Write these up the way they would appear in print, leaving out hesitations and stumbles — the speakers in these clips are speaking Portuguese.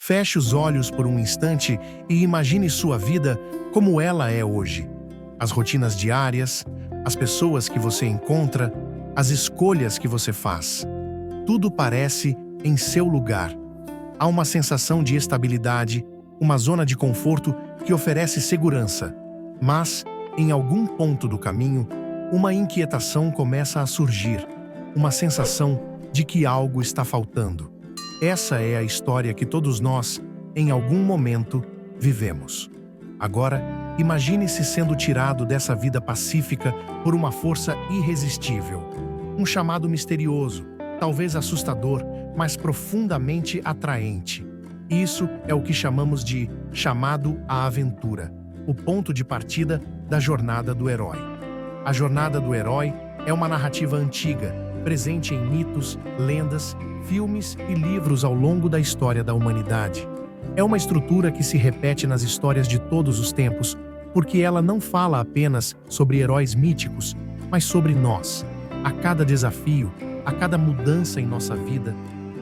Feche os olhos por um instante e imagine sua vida como ela é hoje. As rotinas diárias, as pessoas que você encontra, as escolhas que você faz. Tudo parece em seu lugar. Há uma sensação de estabilidade, uma zona de conforto que oferece segurança. Mas, em algum ponto do caminho, uma inquietação começa a surgir, uma sensação de que algo está faltando. Essa é a história que todos nós, em algum momento, vivemos. Agora, imagine-se sendo tirado dessa vida pacífica por uma força irresistível. Um chamado misterioso, talvez assustador, mas profundamente atraente. Isso é o que chamamos de chamado à aventura, o ponto de partida da jornada do herói. A jornada do herói é uma narrativa antiga, presente em mitos, lendas, filmes e livros ao longo da história da humanidade. É uma estrutura que se repete nas histórias de todos os tempos, porque ela não fala apenas sobre heróis míticos, mas sobre nós. A cada desafio, a cada mudança em nossa vida,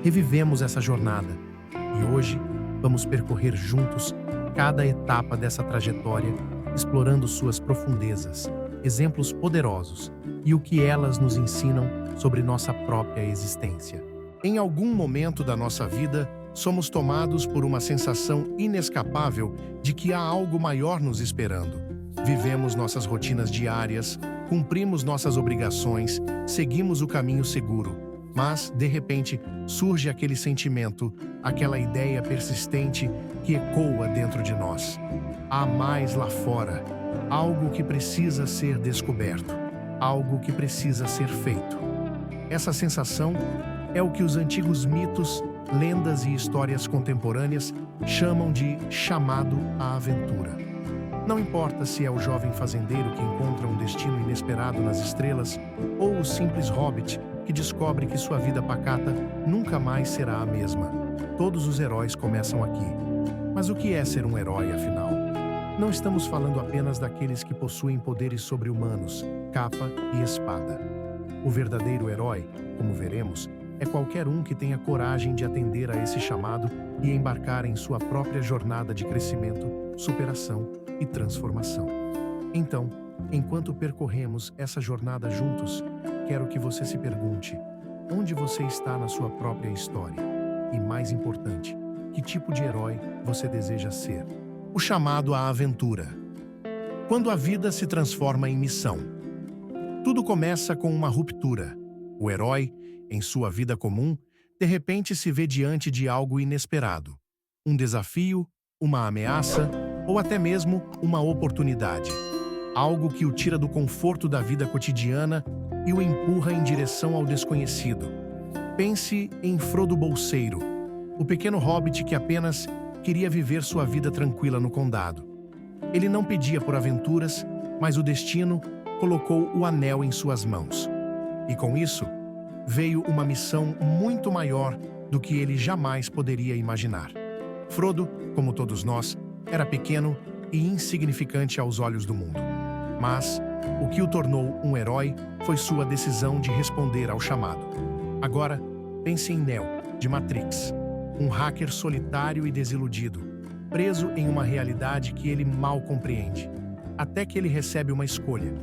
revivemos essa jornada. E hoje, vamos percorrer juntos cada etapa dessa trajetória, explorando suas profundezas, exemplos poderosos e o que elas nos ensinam sobre nossa própria existência. Em algum momento da nossa vida, somos tomados por uma sensação inescapável de que há algo maior nos esperando. Vivemos nossas rotinas diárias, cumprimos nossas obrigações, seguimos o caminho seguro. Mas, de repente, surge aquele sentimento, aquela ideia persistente que ecoa dentro de nós. Há mais lá fora, algo que precisa ser descoberto, algo que precisa ser feito. Essa sensação é o que os antigos mitos, lendas e histórias contemporâneas chamam de chamado à aventura. Não importa se é o jovem fazendeiro que encontra um destino inesperado nas estrelas ou o simples hobbit que descobre que sua vida pacata nunca mais será a mesma. Todos os heróis começam aqui. Mas o que é ser um herói, afinal? Não estamos falando apenas daqueles que possuem poderes sobre-humanos, capa e espada. O verdadeiro herói, como veremos, é qualquer um que tenha coragem de atender a esse chamado e embarcar em sua própria jornada de crescimento, superação e transformação. Então, enquanto percorremos essa jornada juntos, quero que você se pergunte: onde você está na sua própria história? E mais importante, que tipo de herói você deseja ser? O chamado à aventura. Quando a vida se transforma em missão. Tudo começa com uma ruptura. O herói, em sua vida comum, de repente se vê diante de algo inesperado. Um desafio, uma ameaça ou até mesmo uma oportunidade. Algo que o tira do conforto da vida cotidiana e o empurra em direção ao desconhecido. Pense em Frodo Bolseiro, o pequeno hobbit que apenas queria viver sua vida tranquila no condado. Ele não pedia por aventuras, mas o destino colocou o anel em suas mãos. E com isso, veio uma missão muito maior do que ele jamais poderia imaginar. Frodo, como todos nós, era pequeno e insignificante aos olhos do mundo. Mas o que o tornou um herói foi sua decisão de responder ao chamado. Agora, pense em Neo, de Matrix, um hacker solitário e desiludido, preso em uma realidade que ele mal compreende. Até que ele recebe uma escolha: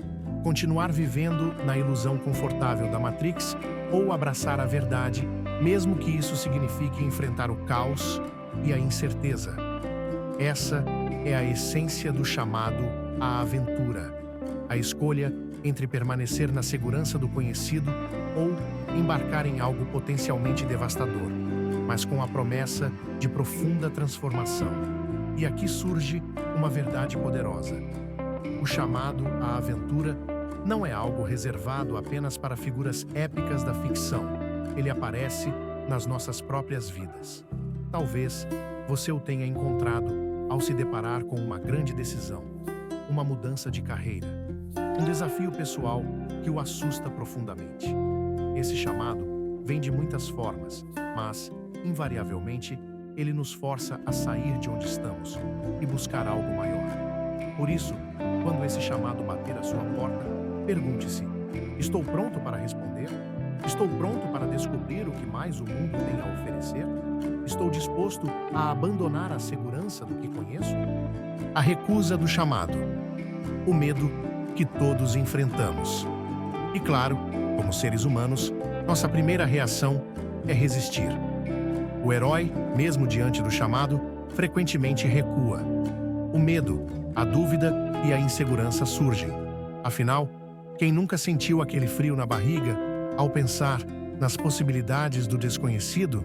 continuar vivendo na ilusão confortável da Matrix ou abraçar a verdade, mesmo que isso signifique enfrentar o caos e a incerteza. Essa é a essência do chamado à aventura. A escolha entre permanecer na segurança do conhecido ou embarcar em algo potencialmente devastador, mas com a promessa de profunda transformação. E aqui surge uma verdade poderosa. O chamado à aventura não é algo reservado apenas para figuras épicas da ficção. Ele aparece nas nossas próprias vidas. Talvez você o tenha encontrado ao se deparar com uma grande decisão, uma mudança de carreira, um desafio pessoal que o assusta profundamente. Esse chamado vem de muitas formas, mas, invariavelmente, ele nos força a sair de onde estamos e buscar algo maior. Por isso, quando esse chamado bater à sua porta, pergunte-se: estou pronto para responder? Estou pronto para descobrir o que mais o mundo tem a oferecer? Estou disposto a abandonar a segurança do que conheço? A recusa do chamado. O medo que todos enfrentamos. E claro, como seres humanos, nossa primeira reação é resistir. O herói, mesmo diante do chamado, frequentemente recua. O medo, a dúvida e a insegurança surgem. Afinal, quem nunca sentiu aquele frio na barriga ao pensar nas possibilidades do desconhecido?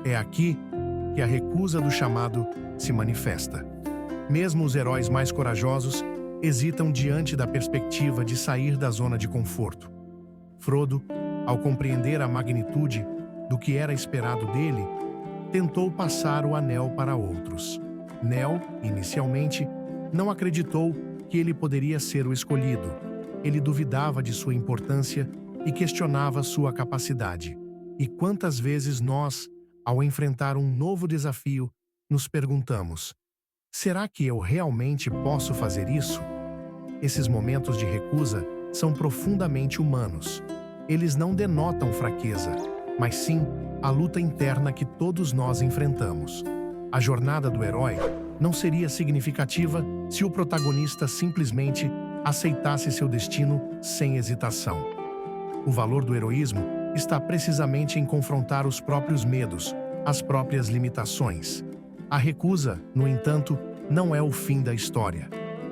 É aqui que a recusa do chamado se manifesta. Mesmo os heróis mais corajosos hesitam diante da perspectiva de sair da zona de conforto. Frodo, ao compreender a magnitude do que era esperado dele, tentou passar o anel para outros. Nel, inicialmente, não acreditou que ele poderia ser o escolhido. Ele duvidava de sua importância e questionava sua capacidade. E quantas vezes nós, ao enfrentar um novo desafio, nos perguntamos: será que eu realmente posso fazer isso? Esses momentos de recusa são profundamente humanos. Eles não denotam fraqueza, mas sim a luta interna que todos nós enfrentamos. A jornada do herói não seria significativa se o protagonista simplesmente aceitasse seu destino sem hesitação. O valor do heroísmo está precisamente em confrontar os próprios medos, as próprias limitações. A recusa, no entanto, não é o fim da história.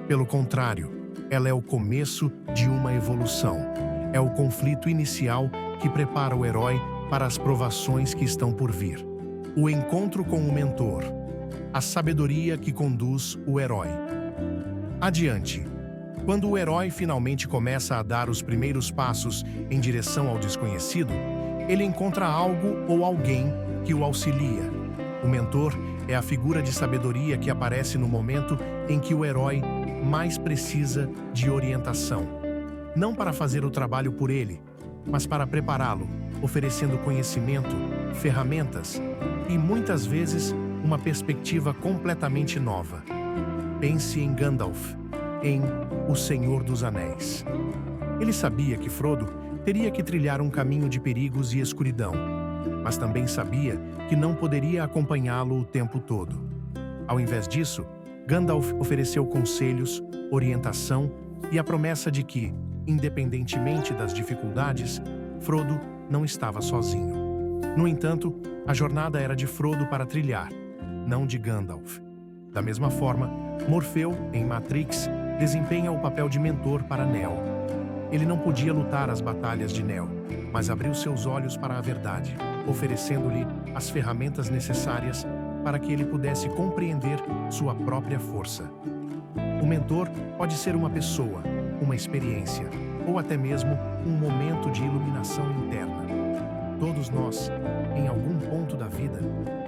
Pelo contrário, ela é o começo de uma evolução. É o conflito inicial que prepara o herói para as provações que estão por vir. O encontro com o mentor. A sabedoria que conduz o herói. Adiante. Quando o herói finalmente começa a dar os primeiros passos em direção ao desconhecido, ele encontra algo ou alguém que o auxilia. O mentor é a figura de sabedoria que aparece no momento em que o herói mais precisa de orientação. Não para fazer o trabalho por ele, mas para prepará-lo, oferecendo conhecimento, ferramentas e, muitas vezes, uma perspectiva completamente nova. Pense em Gandalf, em O Senhor dos Anéis. Ele sabia que Frodo teria que trilhar um caminho de perigos e escuridão, mas também sabia que não poderia acompanhá-lo o tempo todo. Ao invés disso, Gandalf ofereceu conselhos, orientação e a promessa de que, independentemente das dificuldades, Frodo não estava sozinho. No entanto, a jornada era de Frodo para trilhar, não de Gandalf. Da mesma forma, Morfeu, em Matrix, desempenha o papel de mentor para Neo. Ele não podia lutar as batalhas de Neo, mas abriu seus olhos para a verdade, oferecendo-lhe as ferramentas necessárias para que ele pudesse compreender sua própria força. O mentor pode ser uma pessoa, uma experiência, ou até mesmo um momento de iluminação interna. Todos nós, em algum ponto da vida,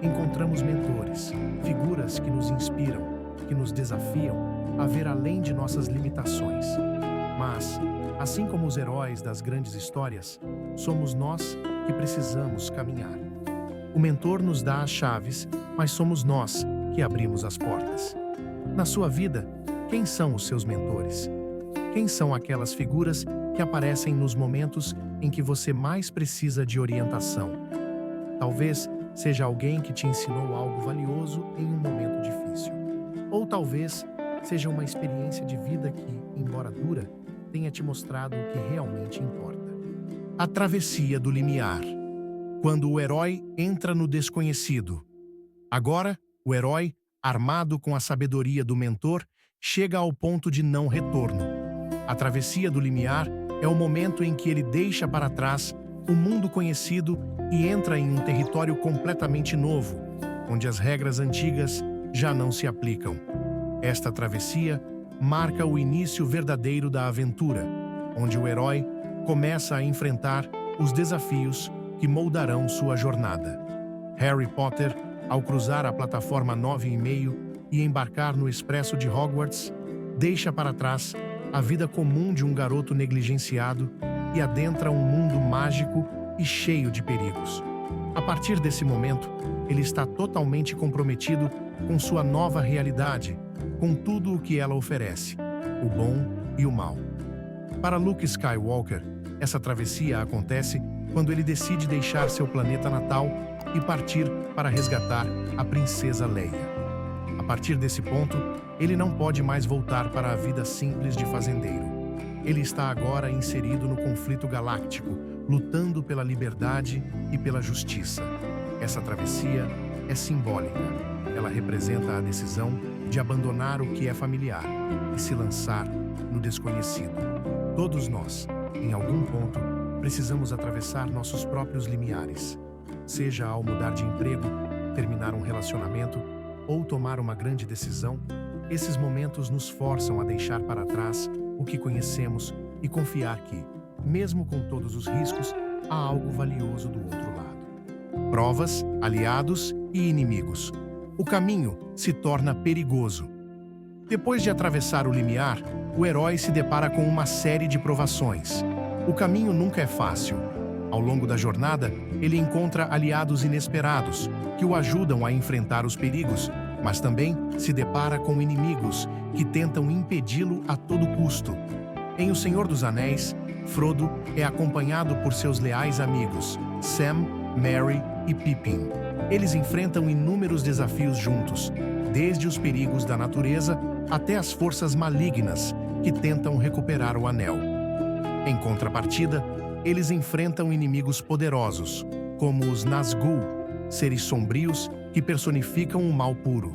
encontramos mentores, figuras que nos inspiram, que nos desafiam a ver além de nossas limitações. Mas, assim como os heróis das grandes histórias, somos nós que precisamos caminhar. O mentor nos dá as chaves, mas somos nós que abrimos as portas. Na sua vida, quem são os seus mentores? Quem são aquelas figuras que aparecem nos momentos em que você mais precisa de orientação? Talvez seja alguém que te ensinou algo valioso em um momento difícil. Ou talvez seja uma experiência de vida que, embora dura, tenha te mostrado o que realmente importa. A travessia do limiar. Quando o herói entra no desconhecido. Agora, o herói, armado com a sabedoria do mentor, chega ao ponto de não retorno. A travessia do limiar é o momento em que ele deixa para trás o mundo conhecido e entra em um território completamente novo, onde as regras antigas já não se aplicam. Esta travessia marca o início verdadeiro da aventura, onde o herói começa a enfrentar os desafios que moldarão sua jornada. Harry Potter, ao cruzar a plataforma 9,5 e embarcar no expresso de Hogwarts, deixa para trás a vida comum de um garoto negligenciado e adentra um mundo mágico e cheio de perigos. A partir desse momento, ele está totalmente comprometido com sua nova realidade, com tudo o que ela oferece, o bom e o mal. Para Luke Skywalker, essa travessia acontece quando ele decide deixar seu planeta natal e partir para resgatar a princesa Leia. A partir desse ponto, ele não pode mais voltar para a vida simples de fazendeiro. Ele está agora inserido no conflito galáctico, lutando pela liberdade e pela justiça. Essa travessia é simbólica. Ela representa a decisão de abandonar o que é familiar e se lançar no desconhecido. Todos nós, em algum ponto, precisamos atravessar nossos próprios limiares. Seja ao mudar de emprego, terminar um relacionamento ou tomar uma grande decisão, esses momentos nos forçam a deixar para trás o que conhecemos e confiar que, mesmo com todos os riscos, há algo valioso do outro lado. Provas, aliados e inimigos. O caminho se torna perigoso. Depois de atravessar o limiar, o herói se depara com uma série de provações. O caminho nunca é fácil. Ao longo da jornada, ele encontra aliados inesperados, que o ajudam a enfrentar os perigos, mas também se depara com inimigos que tentam impedi-lo a todo custo. Em O Senhor dos Anéis, Frodo é acompanhado por seus leais amigos, Sam, Merry e Pippin. Eles enfrentam inúmeros desafios juntos, desde os perigos da natureza até as forças malignas que tentam recuperar o anel. Em contrapartida, eles enfrentam inimigos poderosos, como os Nazgûl, seres sombrios que personificam o mal puro.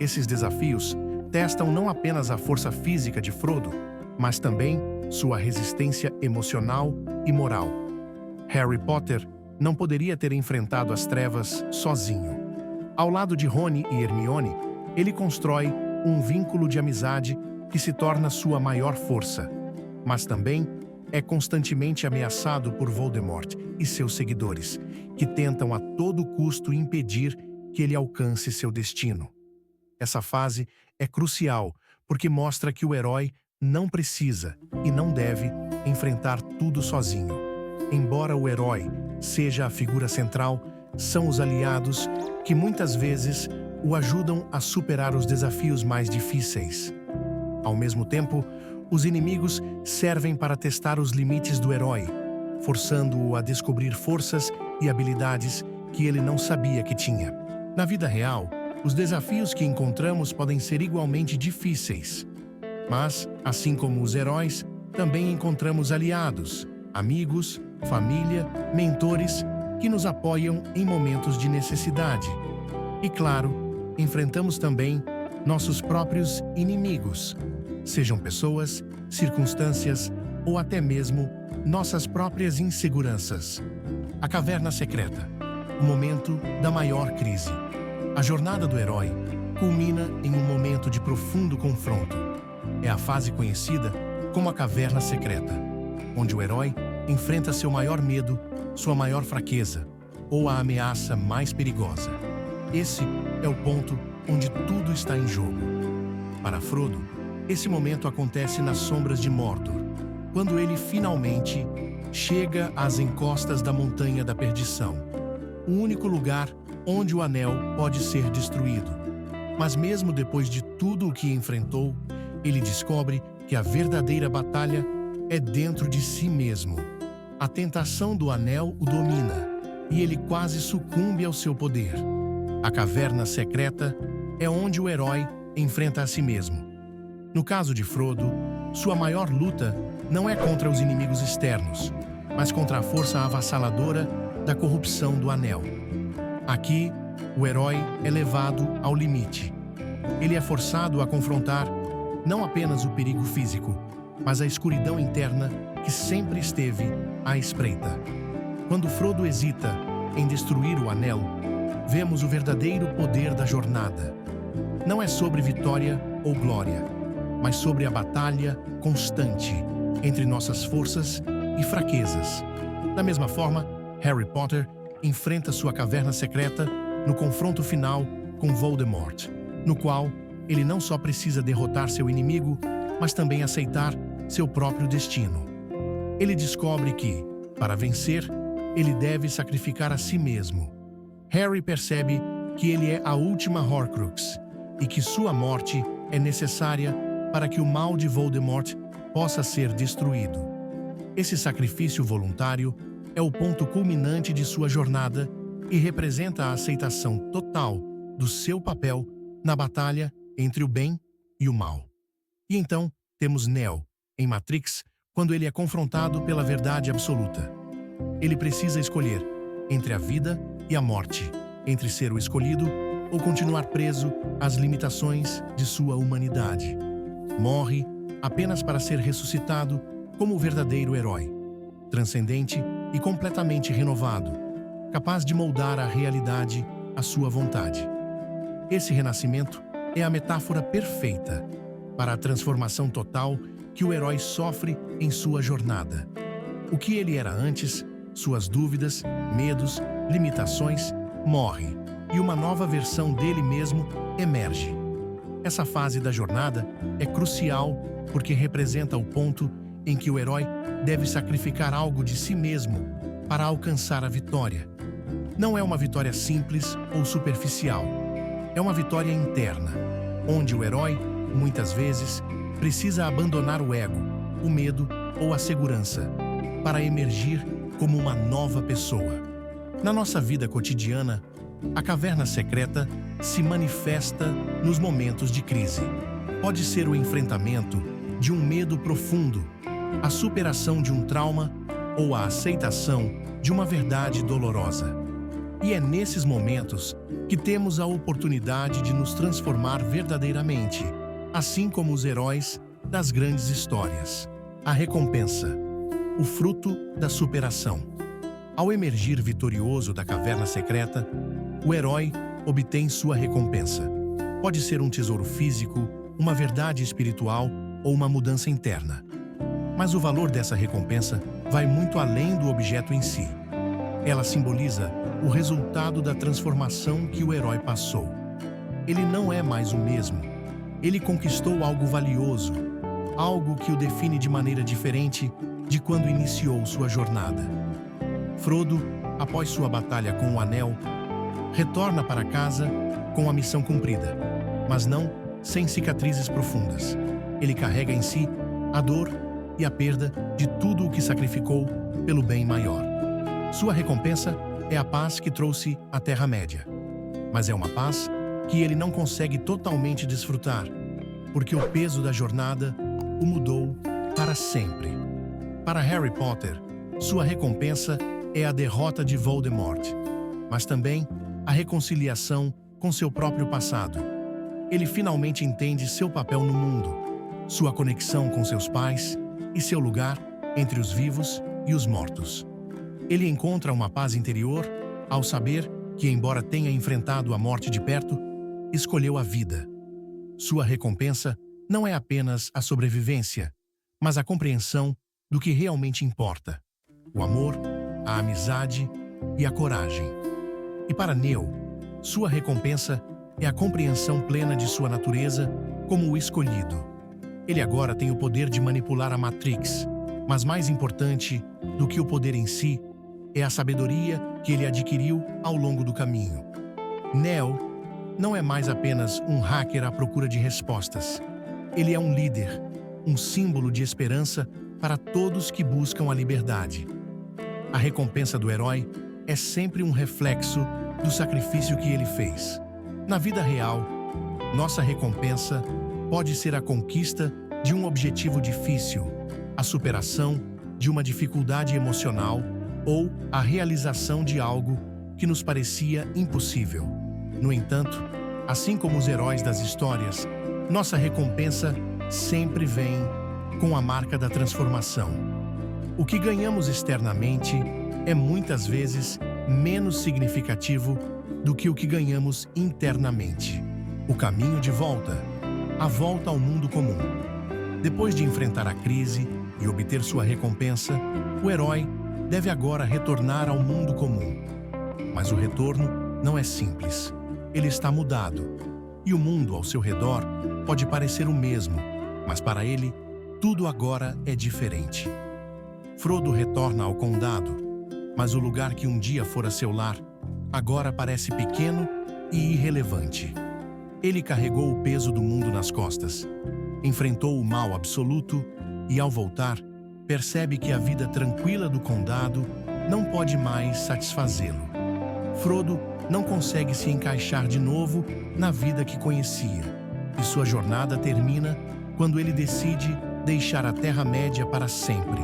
Esses desafios testam não apenas a força física de Frodo, mas também sua resistência emocional e moral. Harry Potter não poderia ter enfrentado as trevas sozinho. Ao lado de Rony e Hermione, ele constrói um vínculo de amizade que se torna sua maior força, mas também é constantemente ameaçado por Voldemort e seus seguidores, que tentam a todo custo impedir que ele alcance seu destino. Essa fase é crucial porque mostra que o herói não precisa e não deve enfrentar tudo sozinho. Embora o herói seja a figura central, são os aliados que muitas vezes o ajudam a superar os desafios mais difíceis. Ao mesmo tempo, os inimigos servem para testar os limites do herói, forçando-o a descobrir forças e habilidades que ele não sabia que tinha. Na vida real, os desafios que encontramos podem ser igualmente difíceis. Mas, assim como os heróis, também encontramos aliados, amigos, família, mentores que nos apoiam em momentos de necessidade. E claro, enfrentamos também nossos próprios inimigos, sejam pessoas, circunstâncias ou até mesmo nossas próprias inseguranças. A Caverna Secreta, o momento da maior crise. A jornada do herói culmina em um momento de profundo confronto. É a fase conhecida como a Caverna Secreta, onde o herói enfrenta seu maior medo, sua maior fraqueza ou a ameaça mais perigosa. Esse é o ponto onde tudo está em jogo. Para Frodo, esse momento acontece nas sombras de Mordor, quando ele finalmente chega às encostas da Montanha da Perdição, o único lugar onde o Anel pode ser destruído. Mas mesmo depois de tudo o que enfrentou, ele descobre que a verdadeira batalha é dentro de si mesmo. A tentação do Anel o domina, e ele quase sucumbe ao seu poder. A Caverna Secreta é onde o herói enfrenta a si mesmo. No caso de Frodo, sua maior luta não é contra os inimigos externos, mas contra a força avassaladora da corrupção do Anel. Aqui, o herói é levado ao limite. Ele é forçado a confrontar não apenas o perigo físico, mas a escuridão interna que sempre esteve à espreita. Quando Frodo hesita em destruir o Anel, vemos o verdadeiro poder da jornada. Não é sobre vitória ou glória, mas sobre a batalha constante entre nossas forças e fraquezas. Da mesma forma, Harry Potter enfrenta sua caverna secreta no confronto final com Voldemort, no qual ele não só precisa derrotar seu inimigo, mas também aceitar seu próprio destino. Ele descobre que, para vencer, ele deve sacrificar a si mesmo. Harry percebe que ele é a última Horcrux e que sua morte é necessária para que o mal de Voldemort possa ser destruído. Esse sacrifício voluntário é o ponto culminante de sua jornada e representa a aceitação total do seu papel na batalha entre o bem e o mal. E então temos Neo, em Matrix, quando ele é confrontado pela verdade absoluta. Ele precisa escolher entre a vida e a morte, entre ser o escolhido ou continuar preso às limitações de sua humanidade. Morre apenas para ser ressuscitado como o verdadeiro herói, transcendente e completamente renovado, capaz de moldar a realidade à sua vontade. Esse renascimento é a metáfora perfeita para a transformação total que o herói sofre em sua jornada. O que ele era antes, suas dúvidas, medos, limitações, morre, e uma nova versão dele mesmo emerge. Essa fase da jornada é crucial porque representa o ponto em que o herói deve sacrificar algo de si mesmo para alcançar a vitória. Não é uma vitória simples ou superficial. É uma vitória interna, onde o herói, muitas vezes, precisa abandonar o ego, o medo ou a segurança para emergir como uma nova pessoa. Na nossa vida cotidiana, a caverna secreta se manifesta nos momentos de crise. Pode ser o enfrentamento de um medo profundo, a superação de um trauma ou a aceitação de uma verdade dolorosa. E é nesses momentos que temos a oportunidade de nos transformar verdadeiramente, assim como os heróis das grandes histórias. A recompensa, o fruto da superação. Ao emergir vitorioso da caverna secreta, o herói obtém sua recompensa. Pode ser um tesouro físico, uma verdade espiritual ou uma mudança interna. Mas o valor dessa recompensa vai muito além do objeto em si. Ela simboliza o resultado da transformação que o herói passou. Ele não é mais o mesmo. Ele conquistou algo valioso, algo que o define de maneira diferente de quando iniciou sua jornada. Frodo, após sua batalha com o Anel, retorna para casa com a missão cumprida, mas não sem cicatrizes profundas. Ele carrega em si a dor e a perda de tudo o que sacrificou pelo bem maior. Sua recompensa é a paz que trouxe à Terra-média. Mas é uma paz que ele não consegue totalmente desfrutar, porque o peso da jornada o mudou para sempre. Para Harry Potter, sua recompensa é a derrota de Voldemort, mas também a reconciliação com seu próprio passado. Ele finalmente entende seu papel no mundo, sua conexão com seus pais e seu lugar entre os vivos e os mortos. Ele encontra uma paz interior ao saber que, embora tenha enfrentado a morte de perto, escolheu a vida. Sua recompensa não é apenas a sobrevivência, mas a compreensão do que realmente importa: o amor, a amizade e a coragem. E para Neo, sua recompensa é a compreensão plena de sua natureza como o escolhido. Ele agora tem o poder de manipular a Matrix, mas mais importante do que o poder em si, é a sabedoria que ele adquiriu ao longo do caminho. Neo não é mais apenas um hacker à procura de respostas. Ele é um líder, um símbolo de esperança para todos que buscam a liberdade. A recompensa do herói é sempre um reflexo do sacrifício que ele fez. Na vida real, nossa recompensa pode ser a conquista de um objetivo difícil, a superação de uma dificuldade emocional ou a realização de algo que nos parecia impossível. No entanto, assim como os heróis das histórias, nossa recompensa sempre vem com a marca da transformação. O que ganhamos externamente é muitas vezes menos significativo do que o que ganhamos internamente. O caminho de volta, a volta ao mundo comum. Depois de enfrentar a crise e obter sua recompensa, o herói deve agora retornar ao mundo comum. Mas o retorno não é simples. Ele está mudado. E o mundo ao seu redor pode parecer o mesmo, mas para ele, tudo agora é diferente. Frodo retorna ao condado, mas o lugar que um dia fora seu lar, agora parece pequeno e irrelevante. Ele carregou o peso do mundo nas costas, enfrentou o mal absoluto e, ao voltar, percebe que a vida tranquila do condado não pode mais satisfazê-lo. Frodo não consegue se encaixar de novo na vida que conhecia, e sua jornada termina quando ele decide deixar a Terra-média para sempre,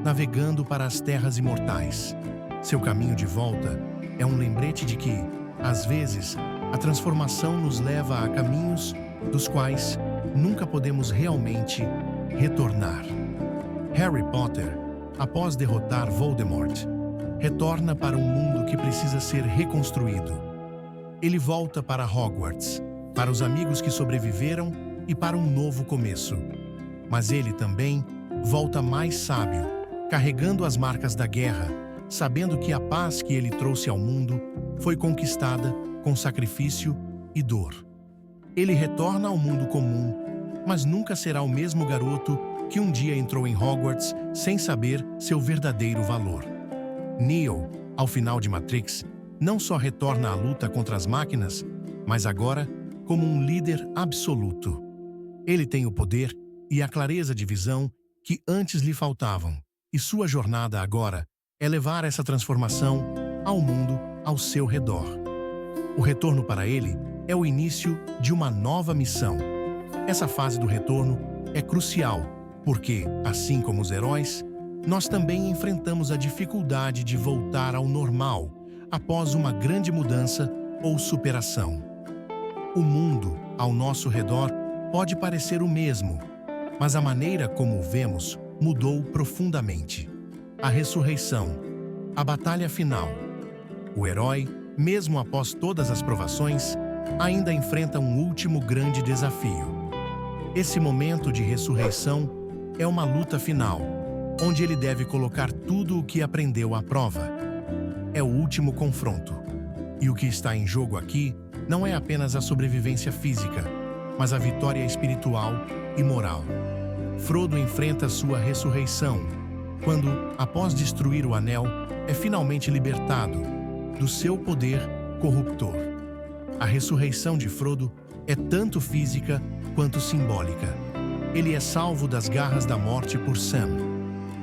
navegando para as terras imortais. Seu caminho de volta é um lembrete de que, às vezes, a transformação nos leva a caminhos dos quais nunca podemos realmente retornar. Harry Potter, após derrotar Voldemort, retorna para um mundo que precisa ser reconstruído. Ele volta para Hogwarts, para os amigos que sobreviveram e para um novo começo. Mas ele também volta mais sábio, carregando as marcas da guerra, sabendo que a paz que ele trouxe ao mundo foi conquistada com sacrifício e dor. Ele retorna ao mundo comum, mas nunca será o mesmo garoto que um dia entrou em Hogwarts sem saber seu verdadeiro valor. Neo, ao final de Matrix, não só retorna à luta contra as máquinas, mas agora como um líder absoluto. Ele tem o poder e a clareza de visão que antes lhe faltavam, e sua jornada agora é levar essa transformação ao mundo ao seu redor. O retorno para ele é o início de uma nova missão. Essa fase do retorno é crucial, porque, assim como os heróis, nós também enfrentamos a dificuldade de voltar ao normal após uma grande mudança ou superação. O mundo ao nosso redor pode parecer o mesmo, mas a maneira como o vemos mudou profundamente. A ressurreição, a batalha final. O herói, mesmo após todas as provações, ainda enfrenta um último grande desafio. Esse momento de ressurreição é uma luta final, onde ele deve colocar tudo o que aprendeu à prova. É o último confronto. E o que está em jogo aqui não é apenas a sobrevivência física, mas a vitória espiritual e moral. Frodo enfrenta sua ressurreição, quando, após destruir o Anel, é finalmente libertado do seu poder corruptor. A ressurreição de Frodo é tanto física quanto simbólica. Ele é salvo das garras da morte por Sam,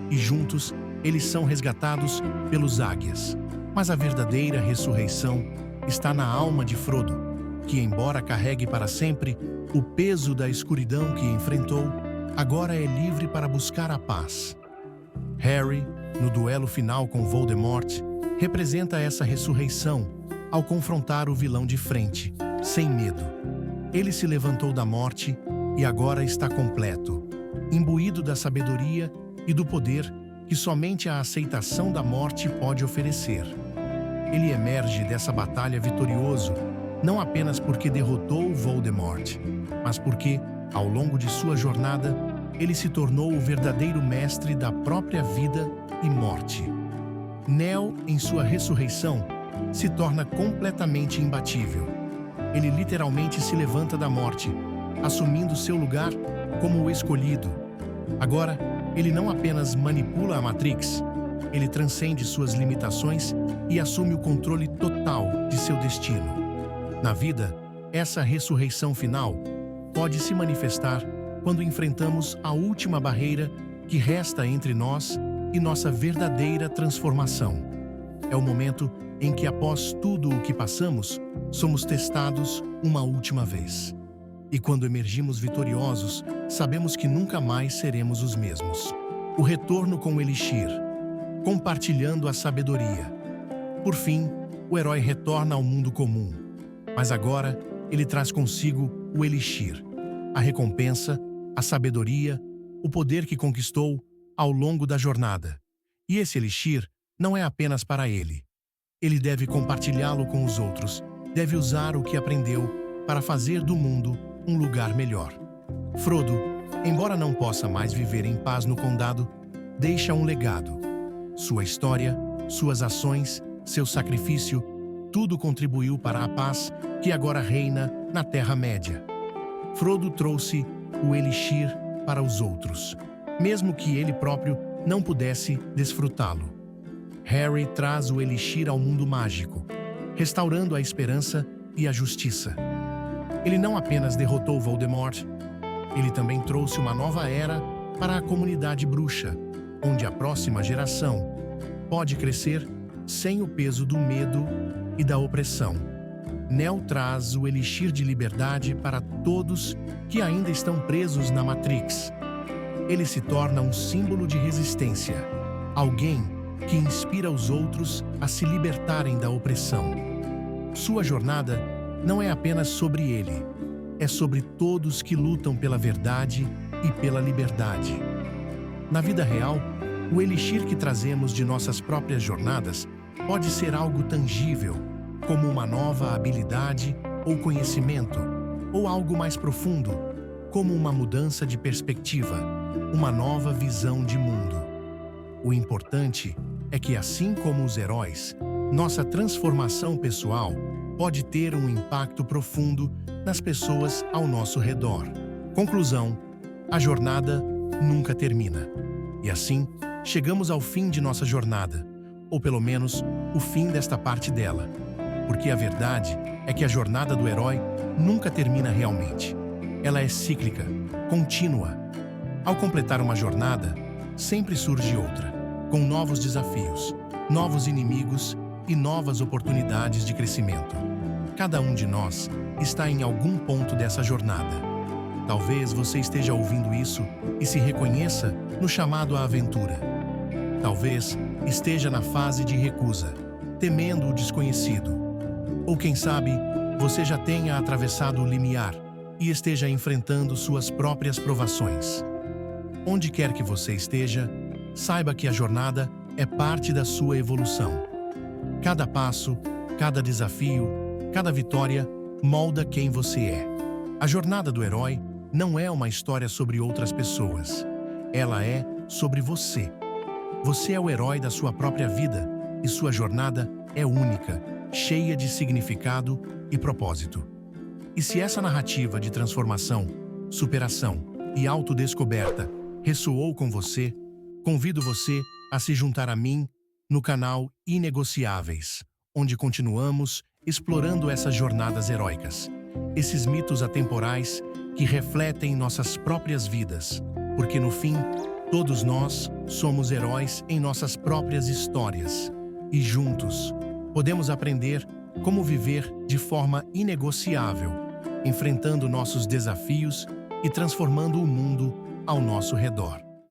e juntos eles são resgatados pelos águias. Mas a verdadeira ressurreição está na alma de Frodo, que, embora carregue para sempre o peso da escuridão que enfrentou, agora é livre para buscar a paz. Harry, no duelo final com Voldemort, representa essa ressurreição ao confrontar o vilão de frente, sem medo. Ele se levantou da morte e agora está completo, imbuído da sabedoria e do poder que somente a aceitação da morte pode oferecer. Ele emerge dessa batalha vitorioso, não apenas porque derrotou Voldemort, mas porque, ao longo de sua jornada, ele se tornou o verdadeiro mestre da própria vida e morte. Neo, em sua ressurreição, se torna completamente imbatível. Ele literalmente se levanta da morte, assumindo seu lugar como o escolhido. Agora, ele não apenas manipula a Matrix, ele transcende suas limitações e assume o controle total de seu destino. Na vida, essa ressurreição final pode se manifestar quando enfrentamos a última barreira que resta entre nós e nossa verdadeira transformação. É o momento em que, após tudo o que passamos, somos testados uma última vez. E quando emergimos vitoriosos, sabemos que nunca mais seremos os mesmos. O retorno com o Elixir, compartilhando a sabedoria. Por fim, o herói retorna ao mundo comum, mas agora ele traz consigo o Elixir, a recompensa, a sabedoria, o poder que conquistou ao longo da jornada. E esse Elixir não é apenas para ele. Ele deve compartilhá-lo com os outros, deve usar o que aprendeu para fazer do mundo um lugar melhor. Frodo, embora não possa mais viver em paz no condado, deixa um legado. Sua história, suas ações, seu sacrifício, tudo contribuiu para a paz que agora reina na Terra-média. Frodo trouxe o Elixir para os outros, mesmo que ele próprio não pudesse desfrutá-lo. Harry traz o Elixir ao mundo mágico, restaurando a esperança e a justiça. Ele não apenas derrotou Voldemort, ele também trouxe uma nova era para a comunidade bruxa, onde a próxima geração pode crescer sem o peso do medo e da opressão. Neo traz o elixir de liberdade para todos que ainda estão presos na Matrix. Ele se torna um símbolo de resistência, alguém que inspira os outros a se libertarem da opressão. Sua jornada não é apenas sobre ele, é sobre todos que lutam pela verdade e pela liberdade. Na vida real, o elixir que trazemos de nossas próprias jornadas pode ser algo tangível, como uma nova habilidade ou conhecimento, ou algo mais profundo, como uma mudança de perspectiva, uma nova visão de mundo. O importante é que, assim como os heróis, nossa transformação pessoal pode ter um impacto profundo nas pessoas ao nosso redor. Conclusão: a jornada nunca termina. E assim, chegamos ao fim de nossa jornada, ou pelo menos o fim desta parte dela. Porque a verdade é que a jornada do herói nunca termina realmente. Ela é cíclica, contínua. Ao completar uma jornada, sempre surge outra, com novos desafios, novos inimigos e novas oportunidades de crescimento. Cada um de nós está em algum ponto dessa jornada. Talvez você esteja ouvindo isso e se reconheça no chamado à aventura. Talvez esteja na fase de recusa, temendo o desconhecido. Ou quem sabe, você já tenha atravessado o limiar e esteja enfrentando suas próprias provações. Onde quer que você esteja, saiba que a jornada é parte da sua evolução. Cada passo, cada desafio, cada vitória molda quem você é. A jornada do herói não é uma história sobre outras pessoas. Ela é sobre você. Você é o herói da sua própria vida e sua jornada é única, cheia de significado e propósito. E se essa narrativa de transformação, superação e autodescoberta ressoou com você, convido você a se juntar a mim no canal Inegociáveis, onde continuamos explorando essas jornadas heróicas, esses mitos atemporais que refletem nossas próprias vidas, porque no fim, todos nós somos heróis em nossas próprias histórias. E juntos, podemos aprender como viver de forma inegociável, enfrentando nossos desafios e transformando o mundo ao nosso redor.